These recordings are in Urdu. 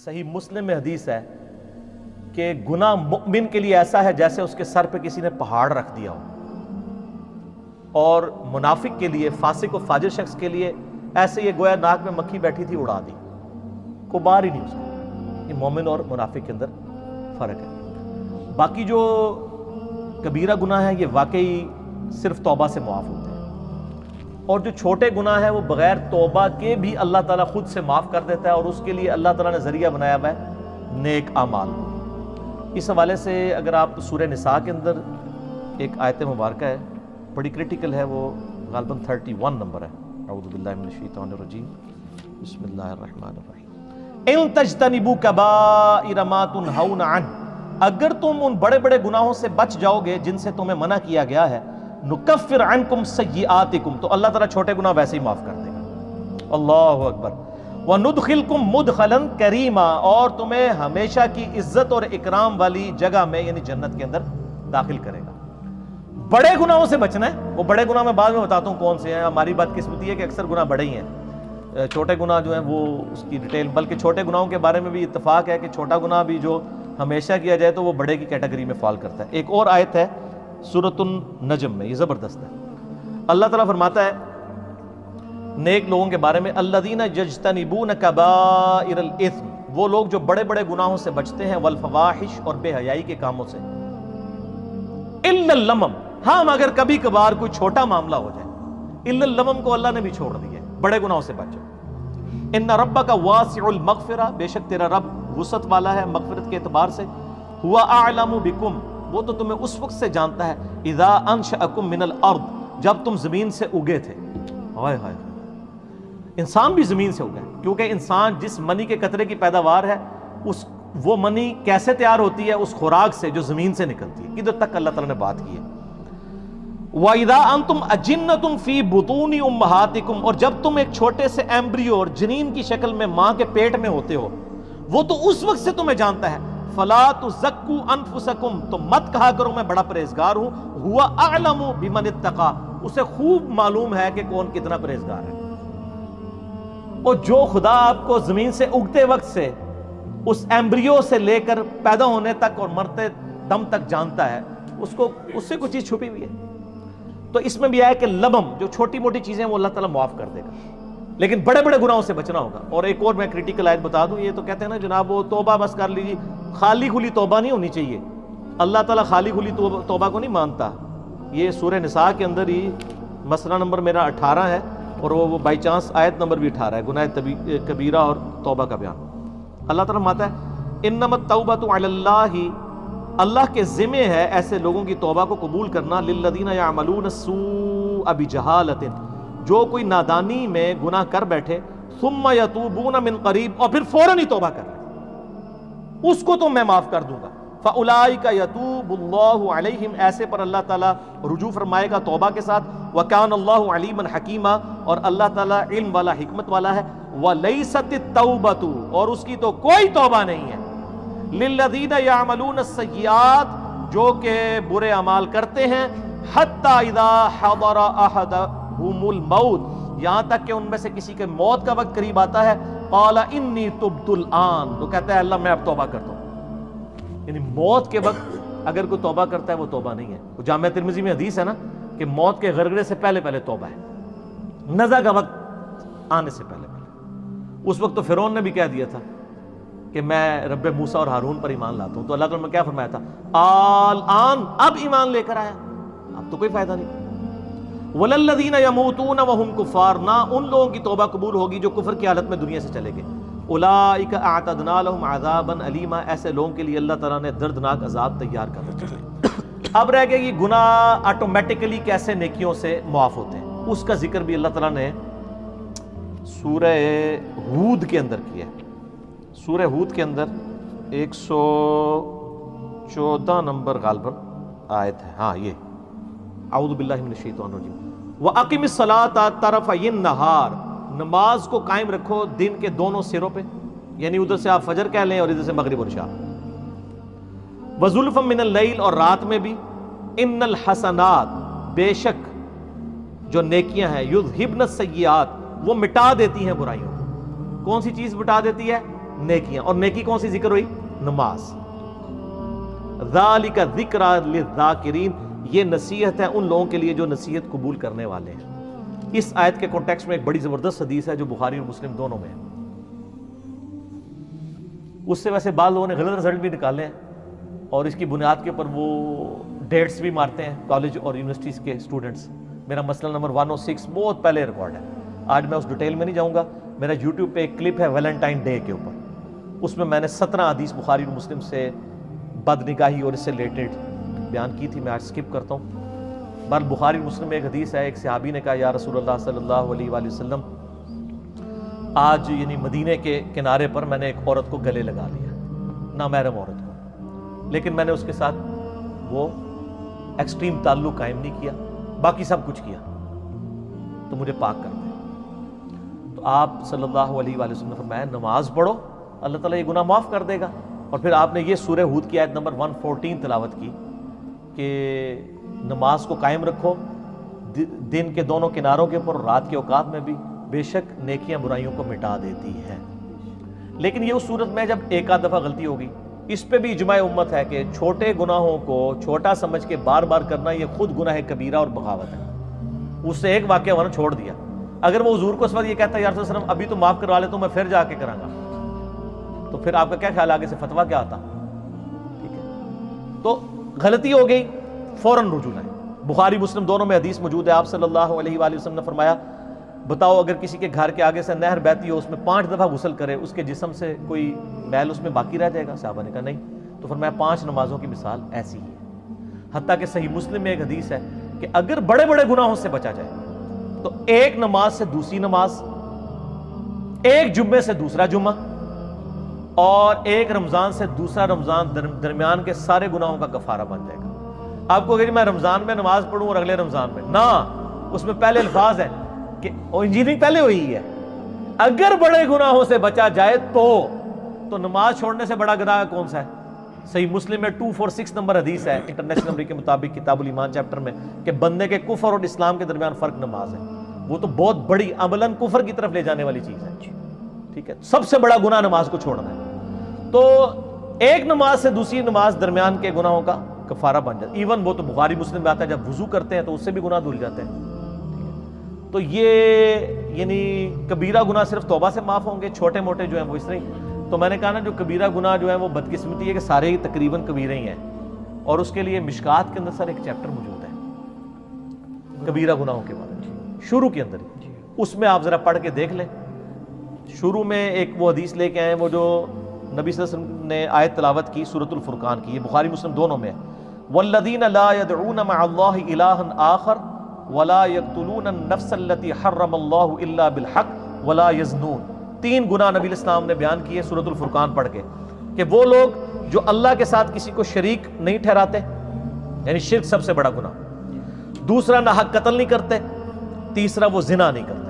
صحیح مسلم میں حدیث ہے کہ گناہ مؤمن کے لیے ایسا ہے جیسے اس کے سر پہ کسی نے پہاڑ رکھ دیا ہو، اور منافق کے لیے، فاسق و فاجر شخص کے لیے ایسے یہ گویا ناک میں مکھی بیٹھی تھی اڑا دی، کوئی بار ہی نہیں اس کو۔ یہ مومن اور منافق کے اندر فرق ہے۔ باقی جو کبیرہ گناہ ہے یہ واقعی صرف توبہ سے معاف ہوتے ہیں، اور جو چھوٹے گناہ ہیں وہ بغیر توبہ کے بھی اللہ تعالیٰ خود سے معاف کر دیتا ہے، اور اس کے لیے اللہ تعالیٰ نے ذریعہ بنایا ہوا ہے نیک اعمال۔ اس حوالے سے اگر آپ سورہ نساء کے اندر ایک آیت مبارکہ ہے، بڑی کرٹیکل ہے، وہ غالباً 31 نمبر ہے۔ اعوذ باللہ من الشیطان الرجیم، بسم اللہ الرحمن الرحیم۔ ان تجتنبوا کبائر ما تنہون عنہ، اگر تم ان بڑے بڑے گناہوں سے بچ جاؤ گے جن سے تمہیں منع کیا گیا ہے، نکفر عنکم سیئاتکم، تو اللہ تعالیٰ چھوٹے گناہ ویسے ہی معاف کر دے گا۔ اللہ اکبر۔ وندخلکم مدخلا کریما، اور تمہیں ہمیشہ کی عزت اور اکرام والی جگہ میں یعنی جنت کے اندر داخل کرے گا۔ بڑے گناہوں سے بچنا ہے، وہ بڑے گناہ میں بعد میں بتاتا ہوں کون سے ہیں۔ ہماری بدقسمتی ہے کہ اکثر گناہ بڑے ہی ہیں، چھوٹے گناہ جو ہیں وہ اس کی ڈیٹیل، بلکہ چھوٹے گناہوں کے بارے میں بھی اتفاق ہے کہ چھوٹا گناہ بھی جو ہمیشہ کیا جائے تو وہ بڑے کی کیٹیگری میں فال کرتا ہے۔ ایک اور آیت ہے سورۃ النجم میں، یہ زبردست ہے۔ اللہ تعالیٰ فرماتا ہے نیک لوگوں کے بارے میں، الذین یجتنبون کبائر الاثم، وہ لوگ جو بڑے بڑے گناہوں سے بچتے ہیں، والفواحش، اور بے حیائی کے کاموں سے، الا اللمم، ہاں مگر کبھی کبھار کوئی چھوٹا معاملہ ہو جائے، الا اللمم کو اللہ نے بھی چھوڑ دیا ہے، بڑے گناہوں سے بچو۔ ان ربک واسع المغفرہ، بے شک تیرا رب وسعت والا ہے مغفرت کے اعتبار سے، ہوا اعلم بکم، وہ تو تمہیں اس وقت سے جانتا ہے، اذا انشأکم من الارض، جب تم زمین سے اگے تھے۔ ہائے ہائے، انسان بھی زمین سے اگا ہے، کیونکہ انسان جس منی کے قطرے کی پیداوار ہے، وہ منی کیسے تیار ہوتی ہے؟ اس خوراک سے جو زمین سے نکلتی ہے۔ ادھر تک اللہ تعالیٰ نے بات کی ہے۔ وَإِذَا أَنْتُمْ أَجِنَّةٌ فِي بُطُونِ أُمَّهَاتِكُمْ، اور جب تم ایک چھوٹے سے ایمبریو اور جنین کی شکل میں ماں کے پیٹ میں ہوتے ہو، وہ تو اس وقت سے تمہیں جانتا ہے۔ فَلَا تُزَكُّوا أَنفُسَكُمْ، تو مت کہا کرو میں بڑا پرہیزگار ہوں، هُوَ أَعْلَمُ بِمَنِ اتَّقَى، اسے خوب معلوم ہے کہ کون کتنا پرہیزگار ہے۔ اور جو خدا آپ کو زمین سے اگتے وقت سے اس ایمبریو سے لے کر پیدا ہونے تک اور مرتے دم تک جانتا ہے، اس سے کوئی چیز چھپی ہوئی ہے۔ تو اس میں بھی آیا کہ لمم، جو چھوٹی موٹی چیزیں وہ اللہ تعالیٰ معاف کر دے گا، لیکن بڑے بڑے گناہوں سے بچنا ہوگا۔ اور ایک اور میں کریٹیکل آیت بتا دوں، یہ تو کہتے ہیں نا جناب وہ توبہ بس کر لیجیے، خالی کھلی توبہ نہیں ہونی چاہیے، اللہ تعالیٰ خالی کھلی توبہ کو نہیں مانتا۔ یہ سورہ نساء کے اندر ہی مسئلہ نمبر میرا 18 ہے، اور وہ بائی چانس آیت نمبر بھی 18 ہے، گناہ کبیرہ اور توبہ کا بیان۔ اللہ تعالیٰ فرماتا ہے انما التوبۃ علی اللہ، اللہ کے ذمہ ہے ایسے لوگوں کی توبہ کو قبول کرنا، للذین یعملون السوء بجہالۃ، جو کوئی نادانی میں گناہ کر بیٹھے، ثم یتوبون من قریب، اور پھر فوراً ہی توبہ کر لیں، اس کو تو میں معاف کر دوں گا۔ فاولئک یتوب اللہ علیہم، ایسے پر اللہ تعالیٰ رجوع فرمائے گا توبہ کے ساتھ۔ وکان اللہ علیما حکیما، اور اللہ تعالیٰ علم والا حکمت والا ہے۔ ولیست التوبۃ، اور اس کی تو کوئی توبہ نہیں ہے، للذین یعملون السیئات، جو کہ برے اعمال کرتے ہیں، حتی اذا حضر احدهم الموت، یہاں تک کہ ان میں سے کسی کے موت کا وقت قریب آتا ہے، قال انی تبت الآن، تو کہتا ہے اللہ میں اب توبہ کرتا ہوں۔ یعنی موت کے وقت اگر کوئی توبہ کرتا ہے وہ توبہ نہیں ہے۔ وہ جامعہ ترمذی میں حدیث ہے نا کہ موت کے غرغرے سے پہلے پہلے توبہ ہے، نزع کا وقت آنے سے پہلے پہلے۔ اس وقت تو فرعون نے بھی کہہ دیا تھا کہ میں رب موسیٰ اور ہارون پر ایمان لاتا ہوں، تو اللہ تعالیٰ نے کیا فرمایا تھا؟ الآن، اب ایمان لے کر آیا، اب تو کوئی فائدہ نہیں۔ وَلَلَّذِينَ يَمُوتُونَ وَهُمْ كُفَّارٌ، نہ ان لوگوں کی توبہ قبول ہوگی جو کفر کی حالت میں دنیا سے چلے گئے۔ اولئک اعتدنا لهم عذابا علیما، ایسے لوگوں کے لیے اللہ تعالیٰ نے دردناک عذاب تیار کر رکھا ہے۔ اب رہ گیا یہ گناہ آٹومیٹکلی کیسے نیکیوں سے معاف ہوتے ہیں، اس کا ذکر بھی اللہ تعالیٰ نے سورہ ہود کے اندر کیا ہے۔ سورہ ہود کے اندر 114 نمبر غالباً آیت ہے، ہاں یہ، اعوذ باللہ من الشیطان الرجیم، وَأَقِمِ الصَّلَاةَ طَرَفَيِ النَّهَارِ، نماز کو قائم رکھو دن کے دونوں سروں پہ، یعنی ادھر سے آپ فجر کہہ لیں اور ادھر سے مغرب اور عشاء۔ وَزُلْفًا مِّنَ اللَّيْلِ، اور رات میں بھی۔ اِنَّ الْحَسَنَاتِ، بے شک جو نیکیاں ہیں، یُذْهِبْنَ السَّیِّئَاتِ، وہ مٹا دیتی ہیں برائیوں کو۔ کون سی چیز مٹا دیتی ہے؟ نیکیاں. اور نیکی کون سی ذکر ہوئی؟ نماز. ذالک ذکری للذاکرین، یہ نصیحت ہے ان لوگوں کے لیے جو نصیحت قبول کرنے والے ہیں. اس آیت کے کانٹیکسٹ میں ایک بڑی زبردست حدیث ہے جو بخاری اور مسلم دونوں میں ہے. اس سے ویسے بعض لوگوں نے غلط رزلٹ بھی نکالے ہیں اور اس کی بنیاد کے اوپر وہ ڈیٹس بھی مارتے ہیں کالج اور یونیورسٹیز کے اسٹوڈنٹس. میرا مسئلہ نمبر 106 بہت پہلے ریکارڈ ہے، آج میں اس ڈیٹیل میں نہیں جاؤں گا. میرا یوٹیوب پہ ایک کلپ ہے ویلنٹائن ڈے کے اوپر، اس میں نے 17 حدیث بخاری اور مسلم سے بد نگاہی اور اس سے ریلیٹڈ بیان کی تھی. میں آج سکپ کرتا ہوں. بہرحال بخاری اور مسلم میں ایک حدیث ہے، ایک صحابی نے کہا یا رسول اللہ صلی اللہ علیہ وآلہ وسلم، آج یعنی مدینے کے کنارے پر میں نے ایک عورت کو گلے لگا لیا، نامحرم عورت کو، لیکن میں نے اس کے ساتھ وہ ایکسٹریم تعلق قائم نہیں کیا، باقی سب کچھ کیا، تو مجھے پاک کر دے. تو آپ صلی اللہ علیہ وآلہ وسلم نے فرمایا نماز پڑھو، اللہ تعالیٰ یہ گناہ معاف کر دے گا. اور پھر آپ نے یہ سورہ ہود کی آیت نمبر 114 تلاوت کی کہ نماز کو قائم رکھو دن کے دونوں کناروں کے اوپر، رات کے اوقات میں بھی، بے شک نیکیاں برائیوں کو مٹا دیتی ہیں. لیکن یہ اس صورت میں جب ایک آدھ دفعہ غلطی ہوگی، اس پہ بھی اجماع امت ہے کہ چھوٹے گناہوں کو چھوٹا سمجھ کے بار بار کرنا یہ خود گناہ کبیرہ اور بغاوت ہے. اس سے ایک واقعہ ورنہ چھوڑ دیا. اگر وہ حضور کو اس وقت یہ کہتا ہے یا رسول اللہ ابھی تو معاف کروا لے تو میں پھر جا کے کراں گا، تو پھر آپ کا کیا خیال آگے سے فتویٰ کیا آتا؟ ٹھیک ہے، تو غلطی ہو گئی فوراً رجوع لائیں. بخاری مسلم دونوں میں حدیث موجود ہے. آپ صلی اللہ علیہ وآلہ وسلم نے فرمایا بتاؤ اگر کسی کے گھر کے آگے سے نہر بہتی ہو، اس میں 5 دفعہ غسل کرے، اس کے جسم سے کوئی میل اس میں باقی رہ جائے گا؟ صحابہ نے کہا نہیں. تو فرمایا 5 نمازوں کی مثال ایسی ہی ہے. حتیٰ کہ صحیح مسلم میں ایک حدیث ہے کہ اگر بڑے بڑے گناہوں سے بچا جائے تو ایک نماز سے دوسری نماز، ایک جمعے سے دوسرا جمعہ، اور ایک رمضان سے دوسرا رمضان درمیان کے سارے گناہوں کا کفارہ بن جائے گا. آپ کو اگر میں رمضان میں نماز پڑھوں اور اگلے رمضان میں نہ، اس میں پہلے الفاظ ہیں کہ انجینئرنگ پہلے ہوئی ہے، اگر بڑے گناہوں سے بچا جائے تو نماز چھوڑنے سے بڑا گناہ کون سا ہے؟ صحیح مسلم میں 246 نمبر حدیث ہے انٹرنیشنل نمبر کے مطابق کتاب الایمان چیپٹر میں کہ بندے کے کفر اور اسلام کے درمیان فرق نماز ہے. وہ تو بہت بڑی عملاً کفر کی طرف لے جانے والی چیز ہے. ٹھیک ہے، سب سے بڑا گناہ نماز کو چھوڑنا ہے. تو ایک نماز سے دوسری نماز درمیان کے گناہوں کا کفارہ بن جاتا ہے. ایون وہ تو بخاری مسلم میں آتا ہے جب وضو کرتے ہیں تو اس سے بھی گناہ دھل جاتے ہیں. تو یہ یعنی کبیرہ گناہ صرف توبہ سے معاف ہوں گے، چھوٹے موٹے جو ہیں وہ اس طرح. تو میں نے کہا نا جو کبیرہ گناہ جو ہے وہ بدقسمتی ہے کہ سارے ہی تقریباً کبیرے ہی ہیں، اور اس کے لیے مشکات کے اندر سر ایک چیپٹر موجود ہے کبیرہ گناہوں کے بارے میں، شروع کے اندر ہی. اس میں آپ ذرا پڑھ کے دیکھ لیں. شروع میں ایک وہ حدیث لے کے آئے وہ جو نبی صلی اللہ علیہ وسلم نے آیت تلاوت کی سورۃ الفرقان کی، یہ بخاری مسلم دونوں میں ہے. والذین لا يدعون مع اللہ الہا آخر ولا يقتلون النفس التي حرم اللہ الا بالحق ولا يزنون. 3 گناہ نبی علیہ السلام نے بیان کیے سورۃ الفرقان پڑھ کے کہ وہ لوگ جو اللہ کے ساتھ کسی کو شریک نہیں ٹھہراتے، یعنی شرک سب سے بڑا گناہ. دوسرا نہ حق قتل نہیں کرتے. تیسرا وہ زنا نہیں کرتے.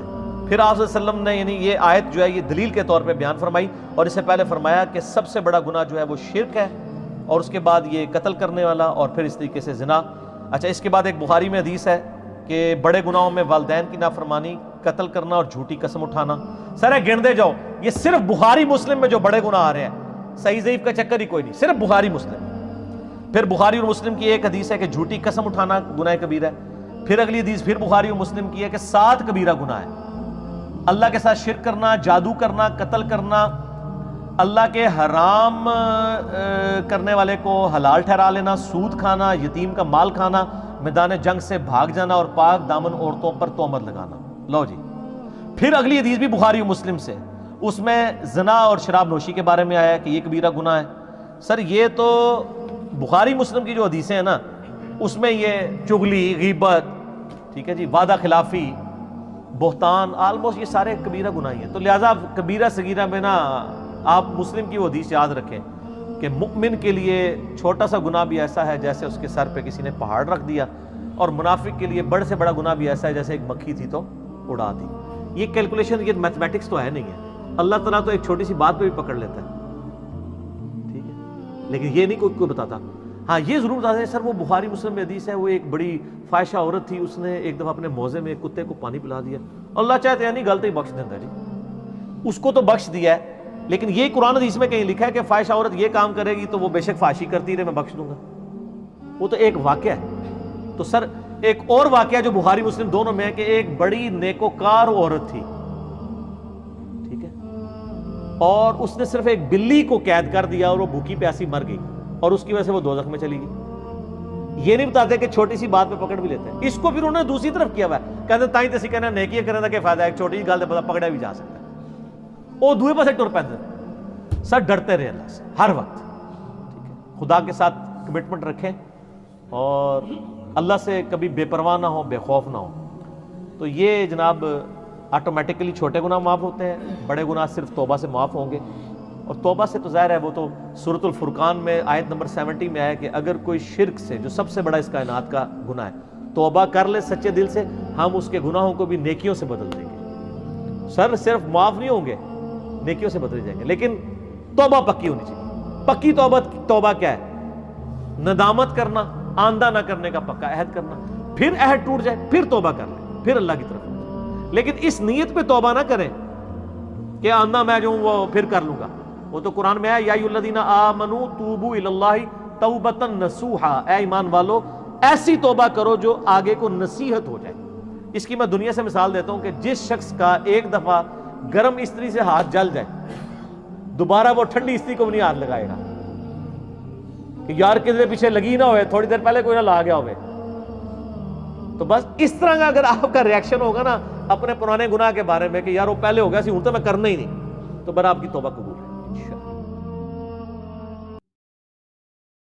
پھر آپ صلی اللہ علیہ وسلم نے یعنی یہ آیت جو ہے یہ دلیل کے طور پہ بیان فرمائی، اور اس سے پہلے فرمایا کہ سب سے بڑا گناہ جو ہے وہ شرک ہے، اور اس کے بعد یہ قتل کرنے والا، اور پھر اس طریقے سے زنا. اچھا، اس کے بعد ایک بخاری میں حدیث ہے کہ بڑے گناہوں میں والدین کی نافرمانی، قتل کرنا اور جھوٹی قسم اٹھانا. سر گنتے جاؤ، یہ صرف بخاری مسلم میں جو بڑے گناہ آ رہے ہیں، صحیح ضعیف کا چکر ہی کوئی نہیں، صرف بخاری مسلم. پھر بخاری اور مسلم کی ایک حدیث ہے کہ جھوٹی قسم اٹھانا گناہ کبیرہ ہے. پھر اگلی حدیث پھر بخاری اور مسلم کی ہے کہ 7 کبیرہ گناہ ہے. اللہ کے ساتھ شرک کرنا، جادو کرنا، قتل کرنا، اللہ کے حرام کرنے والے کو حلال ٹھہرا لینا، سود کھانا، یتیم کا مال کھانا، میدان جنگ سے بھاگ جانا، اور پاک دامن عورتوں پر تہمت لگانا. لو جی، پھر اگلی حدیث بھی بخاری و مسلم سے، اس میں زنا اور شراب نوشی کے بارے میں آیا کہ یہ کبیرہ گناہ ہے. سر یہ تو بخاری مسلم کی جو حدیثیں ہیں نا، اس میں یہ چغلی، غیبت، ٹھیک ہے جی، وعدہ خلافی، بہتان، آلموسٹ یہ سارے کبیرہ گناہ ہیں. تو لہٰذا کبیرہ صغیرہ میں نا آپ مسلم کی وہ حدیث یاد رکھیں کہ مؤمن کے لیے چھوٹا سا گناہ بھی ایسا ہے جیسے اس کے سر پہ کسی نے پہاڑ رکھ دیا، اور منافق کے لیے بڑے سے بڑا گناہ بھی ایسا ہے جیسے ایک مکھی تھی تو اڑا دی. یہ کیلکولیشن، یہ میتھمیٹکس تو ہے نہیں ہے. اللہ تعالیٰ تو ایک چھوٹی سی بات پہ بھی پکڑ لیتا ہے، ٹھیک ہے، لیکن یہ نہیں کوئی بتاتا. ہاں یہ ضرور بتا دیں سر، وہ بخاری مسلم میں حدیث ہے، وہ ایک بڑی فاحشہ عورت تھی، اس نے ایک دفعہ اپنے موزے میں ایک کتے کو پانی پلا دیا. اللہ چاہتے ہیں نہیں غلطی بخش دیتا جی، اس کو تو بخش دیا ہے، لیکن یہ قرآن حدیث میں کہیں لکھا ہے کہ فاحش عورت یہ کام کرے گی تو وہ بے شک فحاشی کرتی رہے، میں بخش دوں گا، وہ تو ایک واقعہ ہے۔ تو سر ایک اور واقعہ جو بخاری مسلم دونوں میں ہے کہ ایک بڑی نیکوکار عورت تھی، ٹھیک ہے، اور اس نے صرف ایک بلی کو قید کر دیا اور وہ بھوکی پیاسی مر گئی، اور اس کی وجہ سے وہ دوزخ میں چلی گئی۔ یہ نہیں بتاتے کہ چھوٹی سی بات پہ پکڑ بھی لیتے ہیں، اس کو پھر انہوں نے دوسری طرف کیا ہوا ہے، کہتے ہیں تائیں تسی کہنا نیکی کرنے دا کیا فائدہ ہے، ایک چھوٹی سی گل تے پکڑا بھی جا سکتا ہے، وہ دوسرے پاسے ٹر پیندے۔ سر ڈرتے رہے اللہ سے ہر وقت، ٹھیک ہے، خدا کے ساتھ کمٹمنٹ رکھیں اور اللہ سے کبھی بے پرواہ نہ ہو، بے خوف نہ ہو۔ تو یہ جناب آٹومیٹکلی چھوٹے گناہ معاف ہوتے ہیں، بڑے گناہ صرف توبہ سے معاف ہوں گے، اور توبہ سے تو ظاہر ہے وہ تو سورۃ الفرقان میں آیت نمبر 70 میں آیا کہ اگر کوئی شرک سے، جو سب سے بڑا اس کائنات کا گناہ ہے، توبہ کر لے سچے دل سے، ہم اس کے گناہوں کو بھی نیکیوں سے بدل دیں گے۔ سر صرف معاف نہیں ہوں گے، نیکیوں سے بدل جائیں گے، لیکن توبہ پکی ہونی چاہیے۔ پکی توبہ کیا ہے؟ ندامت کرنا، آندہ نہ کرنے کا پکا عہد کرنا، پھر عہد ٹوٹ جائے پھر توبہ کر لیں، پھر اللہ کی طرف۔ لیکن اس نیت پہ توبہ نہ کریں کہ آندہ میں جو ہوں وہ پھر کر لوں گا، وہ تو قرآن میں ہے یا ایھا الذین آمنوا توبوا الی اللہ توبۃ نصوحا، اے ایمان والو ایسی توبہ کرو جو آگے کو نصیحت ہو جائے۔ اس کی میں دنیا سے مثال دیتا ہوں کہ جس شخص کا ایک دفعہ گرم استری سے ہاتھ جل جائے، دوبارہ وہ ٹھنڈی استری کو بھی نہیں ہاتھ لگائے گا کہ یار کدھر پیچھے لگی نہ ہوئے، تھوڑی دیر پہلے کوئی نہ لا گیا ہوئے۔ تو بس اس طرح کا اگر آپ کا ریاکشن ہوگا نا اپنے پرانے گناہ کے بارے میں کہ یار وہ پہلے ہو گیا سی ہوں تو میں کرنا ہی نہیں، تو بر آپ کی توبہ قبول